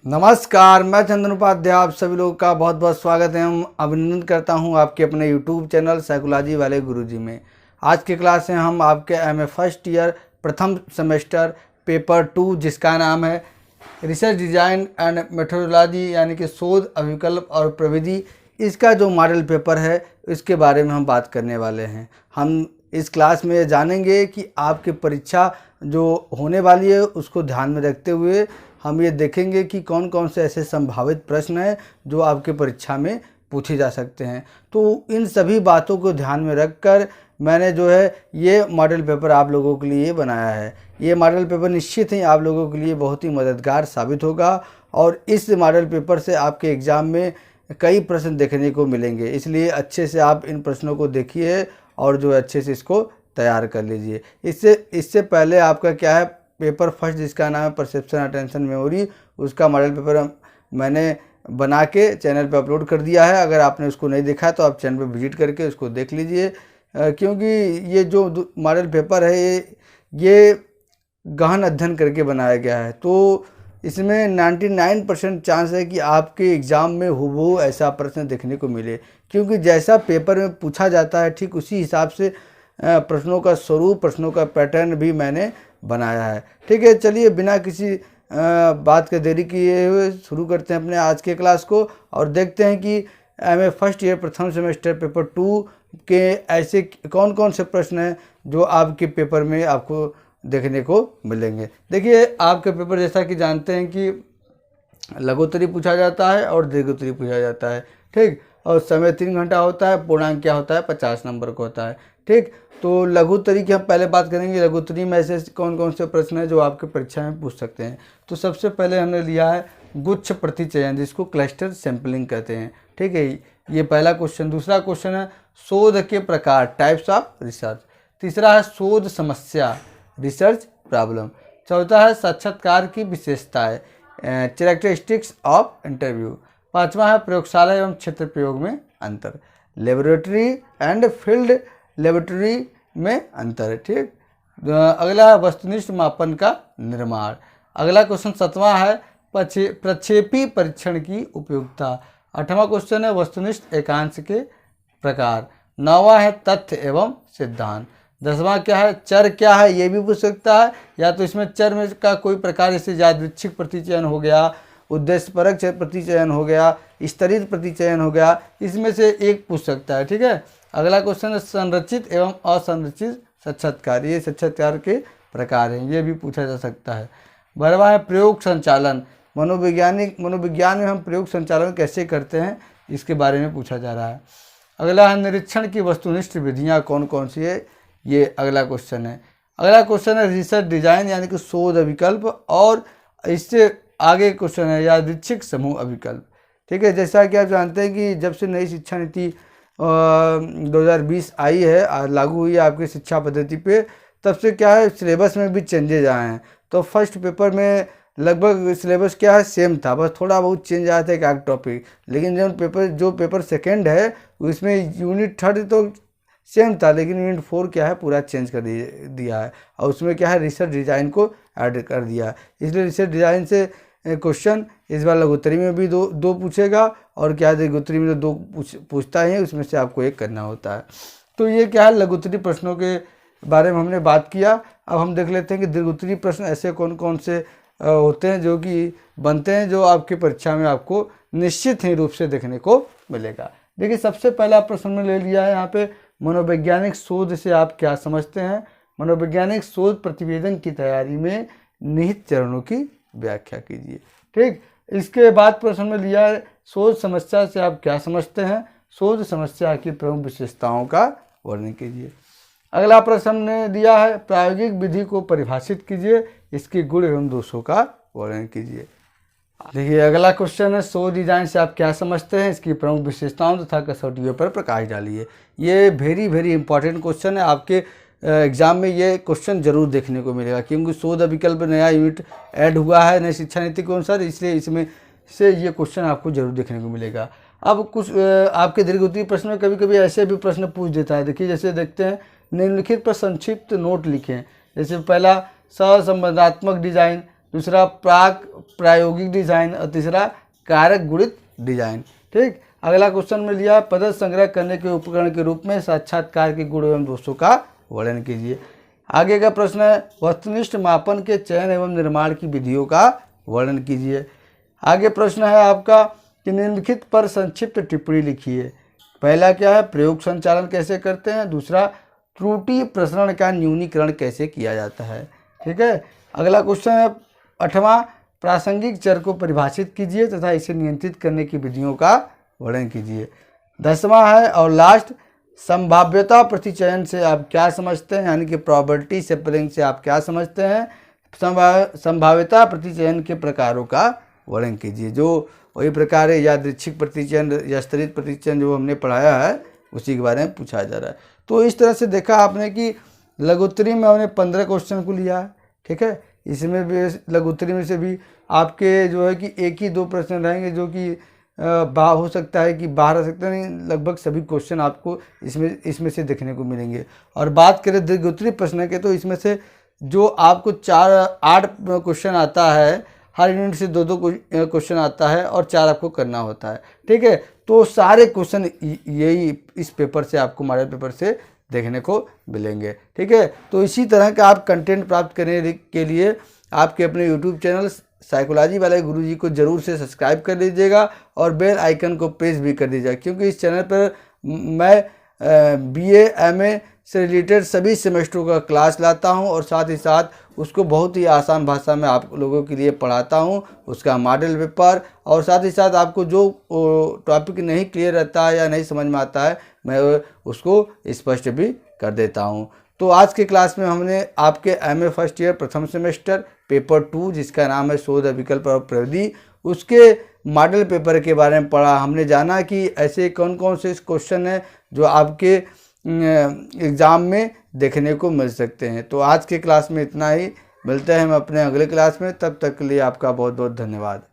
नमस्कार, मैं चंदन उपाध्याय आप सभी लोगों का बहुत बहुत स्वागत है। हम अभिनंदन करता हूं आपके अपने यूट्यूब चैनल साइकोलॉजी वाले गुरुजी में। आज की क्लास में हम आपके एमए फर्स्ट ईयर प्रथम सेमेस्टर पेपर 2 जिसका नाम है रिसर्च डिजाइन एंड मेथोडोलॉजी यानी कि शोध अभिकल्प और प्रविधि, इसका जो मॉडल पेपर है इसके बारे में हम बात करने वाले हैं। हम इस क्लास में जानेंगे कि आपकी परीक्षा जो होने वाली है उसको ध्यान में रखते हुए हम ये देखेंगे कि कौन कौन से ऐसे संभावित प्रश्न हैं जो आपके परीक्षा में पूछे जा सकते हैं। तो इन सभी बातों को ध्यान में रखकर मैंने जो है ये मॉडल पेपर आप लोगों के लिए बनाया है। ये मॉडल पेपर निश्चित ही आप लोगों के लिए बहुत ही मददगार साबित होगा और इस मॉडल पेपर से आपके एग्ज़ाम में कई प्रश्न देखने को मिलेंगे। इसलिए अच्छे से आप इन प्रश्नों को देखिए और जो अच्छे से इसको तैयार कर लीजिए। इससे पहले आपका क्या है, पेपर फर्स्ट जिसका नाम है परसेप्शन अटेंशन मेमोरी, उसका मॉडल पेपर मैंने बना के चैनल पे अपलोड कर दिया है। अगर आपने उसको नहीं देखा है तो आप चैनल पे विजिट करके उसको देख लीजिए, क्योंकि ये जो मॉडल पेपर है ये गहन अध्ययन करके बनाया गया है। तो इसमें 99% चांस है कि आपके एग्ज़ाम में हूबहू ऐसा प्रश्न देखने को मिले, क्योंकि जैसा पेपर में पूछा जाता है ठीक उसी हिसाब से प्रश्नों का स्वरूप, प्रश्नों का पैटर्न भी मैंने बनाया है। ठीक है, चलिए बिना किसी बात के देरी किए हुए शुरू करते हैं अपने आज के क्लास को और देखते हैं कि एमए फर्स्ट ईयर प्रथम सेमेस्टर पेपर 2 के ऐसे कौन कौन से प्रश्न हैं जो आपके पेपर में आपको देखने को मिलेंगे। देखिए, आपके पेपर जैसा कि जानते हैं कि लघुत्तरी पूछा जाता है और दीर्घोत्तरी पूछा जाता है। ठीक, और समय 3 घंटा होता है, पूर्णांक क्या होता है 50 नंबर का होता है। ठीक, तो लघुत्तरी की हम पहले बात करेंगे। लघुत्तरी में ऐसे कौन कौन से प्रश्न हैं जो आपके परीक्षा में पूछ सकते हैं। तो सबसे पहले हमने लिया है गुच्छ प्रतिचयन, जिसको क्लस्टर सैंपलिंग कहते हैं। ठीक है, ये पहला क्वेश्चन। दूसरा क्वेश्चन है शोध के प्रकार, टाइप्स ऑफ रिसर्च। तीसरा है शोध समस्या, रिसर्च प्रॉब्लम। चौथा है साक्षात्कार की विशेषताएं, कैरेक्टरिस्टिक्स ऑफ इंटरव्यू। पांचवा है प्रयोगशाला एवं क्षेत्र प्रयोग में अंतर, लेबोरेटरी एंड फील्ड लेबोरेटरी में अंतर है। ठीक, अगला है वस्तुनिष्ठ मापन का निर्माण। अगला क्वेश्चन 7वां है प्रक्षेपी परीक्षण की उपयोगिता। 8वां क्वेश्चन है वस्तुनिष्ठ एकांश के प्रकार। 9वां है तथ्य एवं सिद्धांत। 10वां क्या है, चर क्या है, ये भी पूछ सकता है। या तो इसमें चर में का कोई प्रकार, जैसे यादृच्छिक प्रतिचयन हो गया, उद्देश्यपरक प्रतिचयन हो गया, स्तरित प्रतिचयन हो गया, इसमें से एक पूछ सकता है। ठीक है, अगला क्वेश्चन है संरचित एवं असंरचित साक्षात्कार। ये साक्षात्कार के प्रकार हैं, ये भी पूछा जा सकता है। 12वां है प्रयोग संचालन, मनोविज्ञान में हम प्रयोग संचालन कैसे करते हैं इसके बारे में पूछा जा रहा है। अगला है निरीक्षण की वस्तुनिष्ठ विधियाँ कौन कौन सी है, ये अगला क्वेश्चन है। अगला क्वेश्चन है रिसर्च डिजाइन यानी कि शोध अभिकल्प, और इससे आगे क्वेश्चन है यादृच्छिक समूह अभिकल्प। ठीक है, जैसा कि आप जानते हैं कि जब से नई शिक्षा नीति 2020 आई है, लागू हुई है आपकी शिक्षा पद्धति पे, तब से क्या है सिलेबस में भी चेंजेज आए हैं। तो फर्स्ट पेपर में लगभग सिलेबस क्या है सेम था, बस थोड़ा बहुत चेंज आया था एक टॉपिक। लेकिन जो पेपर सेकंड है उसमें यूनिट 3 तो सेम था, लेकिन यूनिट 4 क्या है पूरा चेंज कर दिया है और उसमें क्या है रिसर्च डिज़ाइन को ऐड कर दिया है। इसलिए रिसर्च डिज़ाइन से क्वेश्चन इस बार लघुत्तरी में भी दो पूछेगा और क्या दीर्घोत्तरी में तो 2 पूछता है, उसमें से आपको एक करना होता है। तो ये क्या है लघुत्तरी प्रश्नों के बारे में हमने बात किया। अब हम देख लेते हैं कि दीर्घोत्तरी प्रश्न ऐसे कौन कौन से होते हैं जो कि बनते हैं, जो आपकी परीक्षा में आपको निश्चित ही रूप से देखने को मिलेगा। देखिए, सबसे पहला प्रश्न में ले लिया है यहाँ पे मनोवैज्ञानिक शोध से आप क्या समझते हैं। मनोवैज्ञानिक शोध प्रतिवेदन की तैयारी में निहित चरणों की व्याख्या कीजिए। ठीक, इसके बाद प्रश्न में लिया है शोध समस्या से आप क्या समझते हैं, शोध समस्या की प्रमुख विशेषताओं का वर्णन कीजिए। अगला प्रश्न ने दिया है प्रायोगिक विधि को परिभाषित कीजिए, इसके गुण एवं दोषों का वर्णन कीजिए। देखिए, अगला क्वेश्चन है शोध डिजाइन से आप क्या समझते हैं, इसकी प्रमुख विशेषताओं तथा कसौटियों पर प्रकाश डालिए। ये वेरी इंपॉर्टेंट क्वेश्चन है, आपके एग्जाम में ये क्वेश्चन जरूर देखने को मिलेगा, क्योंकि शोध अभिकल्प नया यूनिट ऐड हुआ है नई शिक्षा नीति के अनुसार, इसलिए इसमें से ये क्वेश्चन आपको जरूर देखने को मिलेगा। अब कुछ आपके दीर्घोत्तरी प्रश्न में कभी कभी ऐसे भी प्रश्न पूछ देता है। देखिए, जैसे देखते हैं निम्नलिखित पर संक्षिप्त नोट लिखें। जैसे पहला सहसंबंधात्मक डिजाइन, दूसरा प्रायोगिक डिजाइन और तीसरा कारक गुणित डिजाइन। ठीक, अगला क्वेश्चन में लिया पद्धति संग्रह करने के उपकरण के रूप में साक्षात्कार के गुण एवं दोषों का वर्णन कीजिए। आगे का प्रश्न है वस्तुनिष्ठ मापन के चयन एवं निर्माण की विधियों का वर्णन कीजिए। आगे प्रश्न है आपका कि निम्नलिखित पर संक्षिप्त टिप्पणी लिखिए। पहला क्या है, प्रयोग संचालन कैसे करते हैं। दूसरा, त्रुटि प्रसरण का न्यूनीकरण कैसे किया जाता है। ठीक है, अगला क्वेश्चन है 8वां, प्रासंगिक चर को परिभाषित कीजिए तथा इसे नियंत्रित करने की विधियों का वर्णन कीजिए। 10वां है और लास्ट, संभाव्यता प्रतिचयन से आप क्या समझते हैं, यानी कि प्रोबेबिलिटी सैंपलिंग से आप क्या समझते हैं। संभाव्यता प्रतिचयन के प्रकारों का वर्णन कीजिए। जो वही प्रकार है यादृच्छिक प्रतिचयन या स्तरित प्रतिचयन जो हमने पढ़ाया है उसी के बारे में पूछा जा रहा है। तो इस तरह से देखा आपने कि लघुत्तरी में हमने 15 क्वेश्चन को लिया है। ठीक है, इसमें भी लघुत्तरी में से भी आपके जो है कि एक ही 2 प्रश्न रहेंगे जो कि हो सकता है कि बाहर आ सकता है, नहीं लगभग सभी क्वेश्चन आपको इसमें से देखने को मिलेंगे। और बात करें दीर्घोत्तरी प्रश्न के तो इसमें से जो आपको 8 क्वेश्चन आता है, हर यूनिट से 2 क्वेश्चन आता है और 4 आपको करना होता है। ठीक है, तो सारे क्वेश्चन यही इस पेपर से आपको मॉडल पेपर से देखने को मिलेंगे। ठीक है, तो इसी तरह का आप कंटेंट प्राप्त करने के लिए आपके अपने यूट्यूब चैनल साइकोलॉजी वाले गुरुजी को जरूर से सब्सक्राइब कर लीजिएगा और बेल आइकन को प्रेस भी कर दीजिएगा, क्योंकि इस चैनल पर मैं BA MA से रिलेटेड सभी सेमेस्टरों का क्लास लाता हूं और साथ ही साथ उसको बहुत ही आसान भाषा में आप लोगों के लिए पढ़ाता हूं, उसका मॉडल पेपर, और साथ ही साथ आपको जो टॉपिक नहीं क्लियर रहता है या नहीं समझ में आता है मैं उसको स्पष्ट भी कर देता हूं। तो आज के क्लास में हमने आपके MA फर्स्ट ईयर प्रथम सेमेस्टर पेपर 2 जिसका नाम है शोध विकल्प और प्रविधि, उसके मॉडल पेपर के बारे में पढ़ा। हमने जाना कि ऐसे कौन कौन से क्वेश्चन हैं जो आपके एग्ज़ाम में देखने को मिल सकते हैं। तो आज के क्लास में इतना ही, मिलते हैं हम अपने अगले क्लास में, तब तक के लिए आपका बहुत बहुत धन्यवाद।